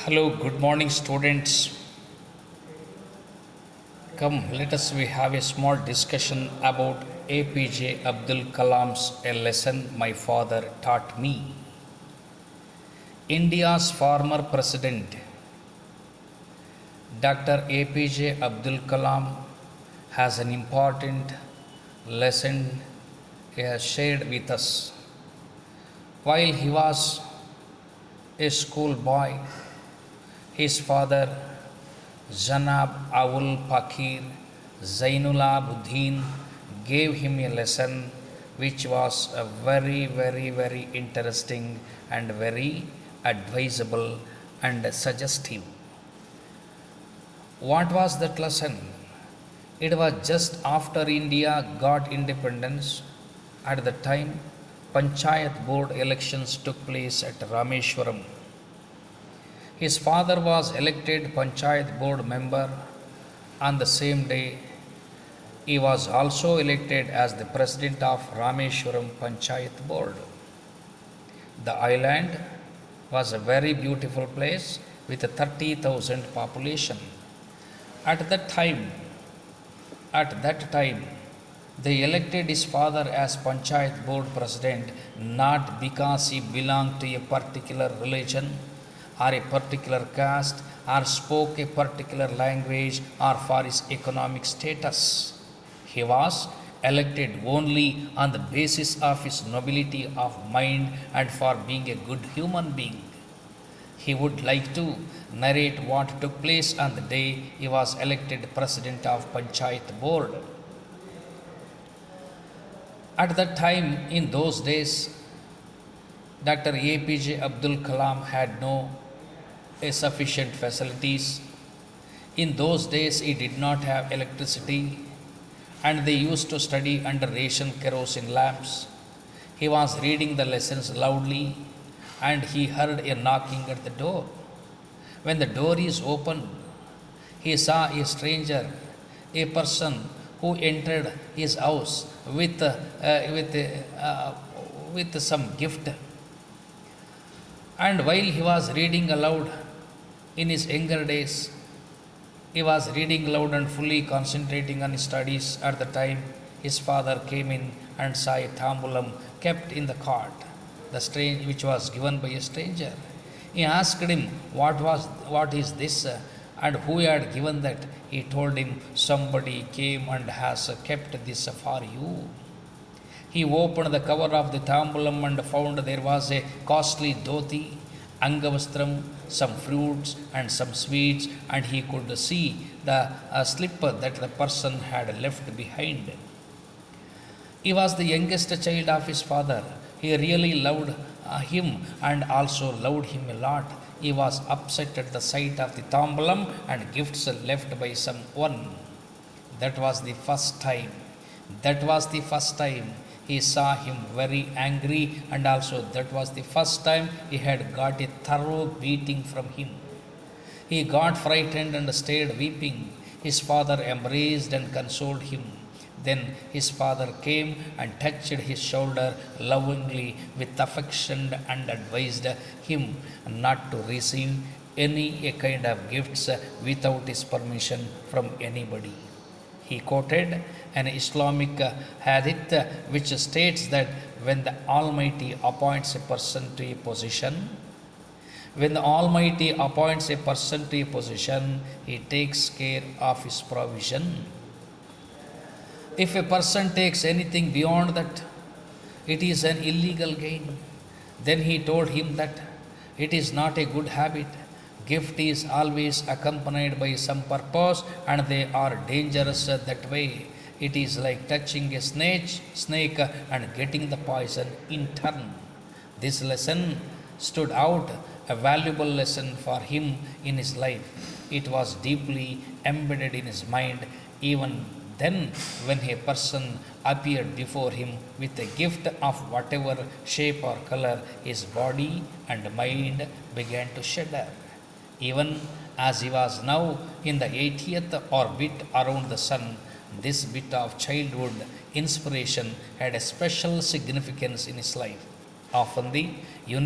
Hello, good morning, students. Come, let us we have a small discussion about APJ Abdul Kalam's a lesson my father taught me. India's former president, Dr. APJ Abdul Kalam, has an important lesson he has shared with us. While he was a schoolboy, his father, Janab Awul Pakir Zainullah Buddin, gave him a lesson which was a very interesting and very advisable and suggestive. What was that lesson? It was just after India got independence. At the time, Panchayat board elections took place at Rameshwaram. His father was elected Panchayat board member. On the same day, he was also elected as the president of Rameshwaram Panchayat board. The island was a very beautiful place with a 30,000 population. At that time, they elected his father as Panchayat board president not because he belonged to a particular religion or a particular caste or spoke a particular language or for his economic status. He was elected only on the basis of his nobility of mind and for being a good human being. He would like to narrate what took place on the day he was elected president of Panchayat board. At that time, in those days, Dr. APJ Abdul Kalam had no sufficient facilities. In those days, he did not have electricity and they used to study under ration kerosene lamps. He was reading the lessons loudly and he heard a knocking at the door. When the door is opened, he saw a stranger, a person who entered his house with some gift. And while he was reading aloud in his younger days, he was reading aloud and fully concentrating on his studies. At the time, his father came in and saw a tambulam kept in the cart, which was given by a stranger. He asked him, what is this, and who had given that? He told him, somebody came and has kept this for you. He opened the cover of the tambulam and found there was a costly dhoti, angavastram, some fruits and some sweets, and he could see the slipper that the person had left behind. He was the youngest child of his father. He really loved him and also loved him a lot. He was upset at the sight of the tambulam and gifts left by someone. That was the first time he saw him very angry, and also that was the first time he had got a thorough beating from him. He got frightened and stayed weeping. His father embraced and consoled him. Then his father came and touched his shoulder lovingly with affection and advised him not to receive any kind of gifts without his permission from anybody. He quoted an Islamic hadith which states that when the Almighty appoints a person to a position, he takes care of his provision. If a person takes anything beyond that, it is an illegal gain. Then he told him that it is not a good habit. Gift is always accompanied by some purpose and they are dangerous that way. It is like touching a snake and getting the poison in turn. This lesson stood out, a valuable lesson for him in his life. It was deeply embedded in his mind. Even then, when a person appeared before him with a gift of whatever shape or color, his body and mind began to shudder. Even as he was now in the 80th orbit around the sun, this bit of childhood inspiration had a special significance in his life. Often the unique